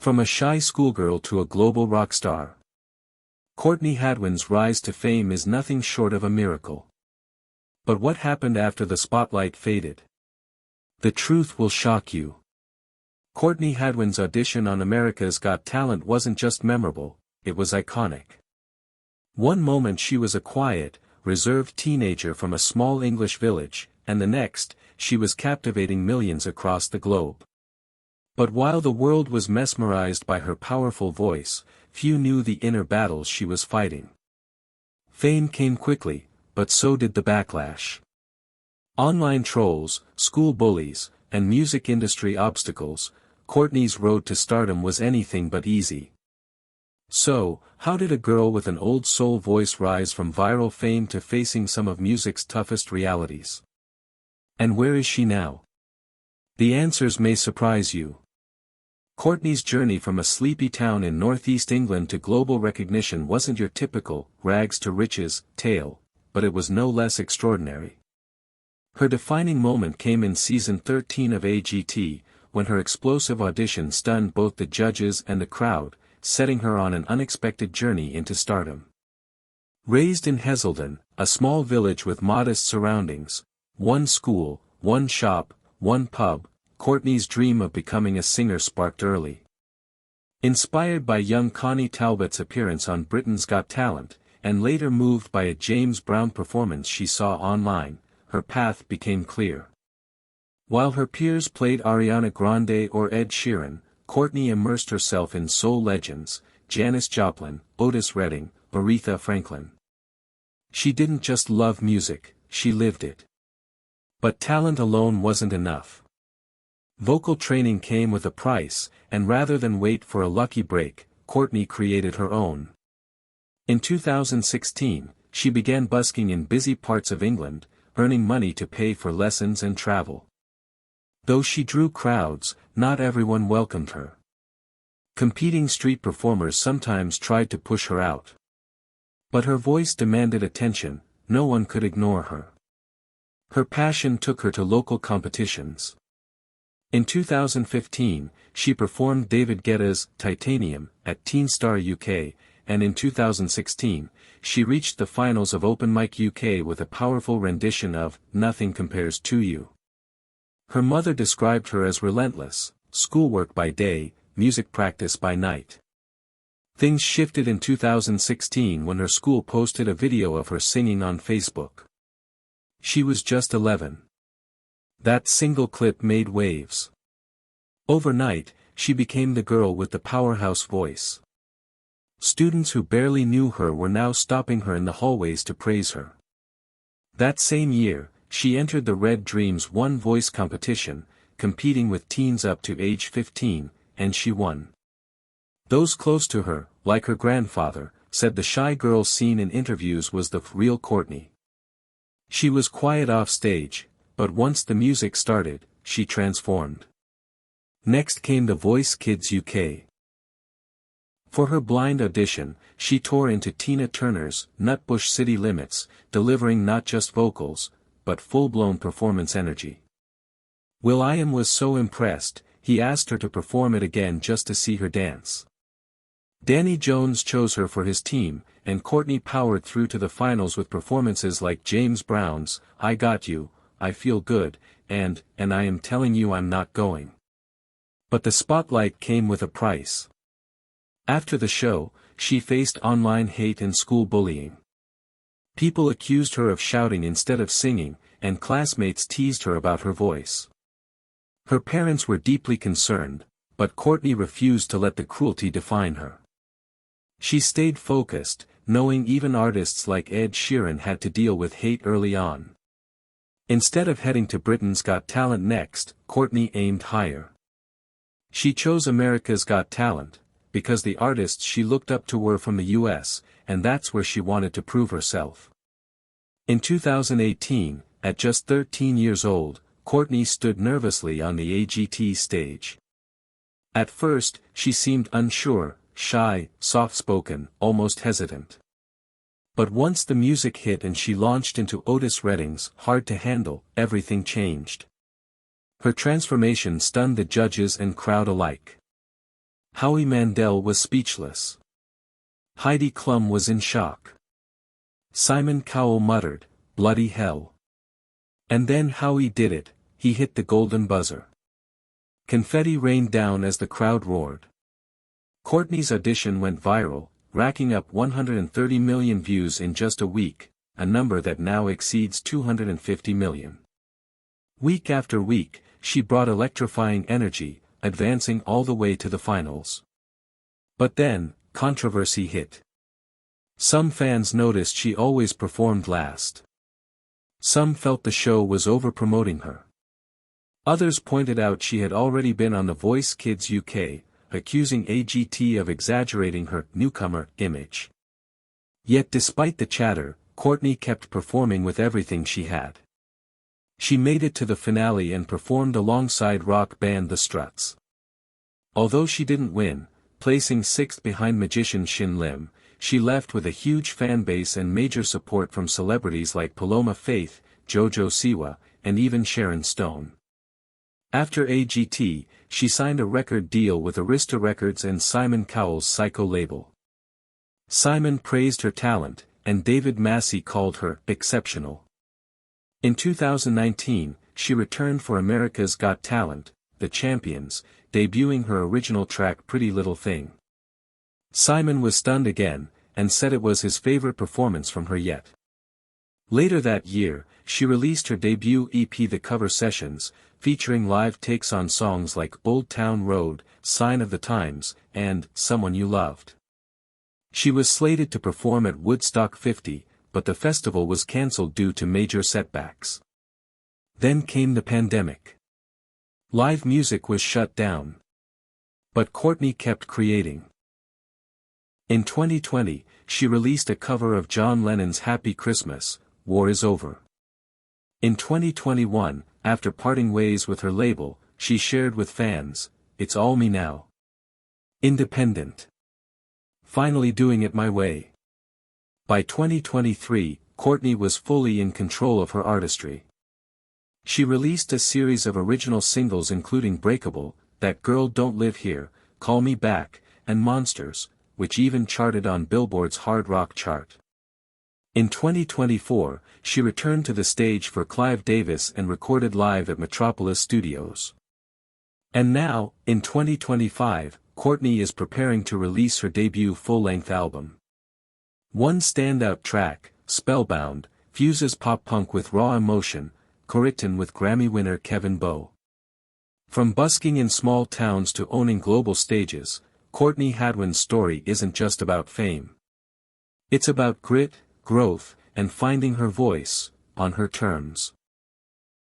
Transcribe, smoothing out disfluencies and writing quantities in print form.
From a shy schoolgirl to a global rock star, Courtney Hadwin's rise to fame is nothing short of a miracle. But what happened after the spotlight faded? The truth will shock you. Courtney Hadwin's audition on America's Got Talent wasn't just memorable, it was iconic. One moment she was a quiet, reserved teenager from a small English village, and the next, she was captivating millions across the globe. But while the world was mesmerized by her powerful voice, few knew the inner battles she was fighting. Fame came quickly, but so did the backlash. Online trolls, school bullies, and music industry obstacles, Courtney's road to stardom was anything but easy. So, how did a girl with an old soul voice rise from viral fame to facing some of music's toughest realities? And where is she now? The answers may surprise you. Courtney's journey from a sleepy town in northeast England to global recognition wasn't your typical, rags to riches, tale, but it was no less extraordinary. Her defining moment came in season 13 of AGT, when her explosive audition stunned both the judges and the crowd, setting her on an unexpected journey into stardom. Raised in Heselden, a small village with modest surroundings, one school, one shop, one pub, Courtney's dream of becoming a singer sparked early. Inspired by young Connie Talbot's appearance on Britain's Got Talent, and later moved by a James Brown performance she saw online, her path became clear. While her peers played Ariana Grande or Ed Sheeran, Courtney immersed herself in soul legends, Janis Joplin, Otis Redding, Aretha Franklin. She didn't just love music, she lived it. But talent alone wasn't enough. Vocal training came with a price, and rather than wait for a lucky break, Courtney created her own. In 2016, she began busking in busy parts of England, earning money to pay for lessons and travel. Though she drew crowds, not everyone welcomed her. Competing street performers sometimes tried to push her out. But her voice demanded attention, no one could ignore her. Her passion took her to local competitions. In 2015, she performed David Guetta's Titanium at Teen Star UK, and in 2016, she reached the finals of Open Mic UK with a powerful rendition of Nothing Compares to You. Her mother described her as relentless, schoolwork by day, music practice by night. Things shifted in 2016 when her school posted a video of her singing on Facebook. She was just 11. That single clip made waves. Overnight, she became the girl with the powerhouse voice. Students who barely knew her were now stopping her in the hallways to praise her. That same year, she entered the Red Dreams One Voice competition, competing with teens up to age 15, and she won. Those close to her, like her grandfather, said the shy girl seen in interviews was the real Courtney. She was quiet off stage, but once the music started, she transformed. Next came The Voice Kids UK. For her blind audition, she tore into Tina Turner's Nutbush City Limits, delivering not just vocals, but full-blown performance energy. will.i.am was so impressed, he asked her to perform it again just to see her dance. Danny Jones chose her for his team, and Courtney powered through to the finals with performances like James Brown's I Got You, I Feel Good, and I Am Telling You I'm Not Going. But the spotlight came with a price. After the show, she faced online hate and school bullying. People accused her of shouting instead of singing, and classmates teased her about her voice. Her parents were deeply concerned, but Courtney refused to let the cruelty define her. She stayed focused, knowing even artists like Ed Sheeran had to deal with hate early on. Instead of heading to Britain's Got Talent next, Courtney aimed higher. She chose America's Got Talent, because the artists she looked up to were from the US, and that's where she wanted to prove herself. In 2018, at just 13 years old, Courtney stood nervously on the AGT stage. At first, she seemed unsure, shy, soft-spoken, almost hesitant. But once the music hit and she launched into Otis Redding's Hard to Handle, everything changed. Her transformation stunned the judges and crowd alike. Howie Mandel was speechless. Heidi Klum was in shock. Simon Cowell muttered, "Bloody hell." And then Howie did it, he hit the golden buzzer. Confetti rained down as the crowd roared. Courtney's audition went viral, racking up 130 million views in just a week, a number that now exceeds 250 million. Week after week, she brought electrifying energy, advancing all the way to the finals. But then, controversy hit. Some fans noticed she always performed last. Some felt the show was over-promoting her. Others pointed out she had already been on The Voice Kids UK, accusing AGT of exaggerating her newcomer image. Yet despite the chatter, Courtney kept performing with everything she had. She made it to the finale and performed alongside rock band The Struts. Although she didn't win, placing 6th behind magician Shin Lim, she left with a huge fanbase and major support from celebrities like Paloma Faith, Jojo Siwa, and even Sharon Stone. After AGT, she signed a record deal with Arista Records and Simon Cowell's Psycho label. Simon praised her talent, and David Massey called her exceptional. In 2019, she returned for America's Got Talent, The Champions, debuting her original track Pretty Little Thing. Simon was stunned again, and said it was his favorite performance from her yet. Later that year, she released her debut EP The Cover Sessions, featuring live takes on songs like Old Town Road, Sign of the Times, and Someone You Loved. She was slated to perform at Woodstock 50, but the festival was cancelled due to major setbacks. Then came the pandemic. Live music was shut down. But Courtney kept creating. In 2020, she released a cover of John Lennon's Happy Christmas, War Is Over. In 2021, after parting ways with her label, she shared with fans, "It's all me now. Independent. Finally doing it my way." By 2023, Courtney was fully in control of her artistry. She released a series of original singles including Breakable, That Girl Don't Live Here, Call Me Back, and Monsters, which even charted on Billboard's hard rock chart. In 2024, she returned to the stage for Clive Davis and recorded live at Metropolis Studios. And now, in 2025, Courtney is preparing to release her debut full-length album. One standout track, Spellbound, fuses pop-punk with raw emotion, co-written with Grammy winner Kevin Bowe. From busking in small towns to owning global stages, Courtney Hadwin's story isn't just about fame. It's about grit, growth, and finding her voice, on her terms.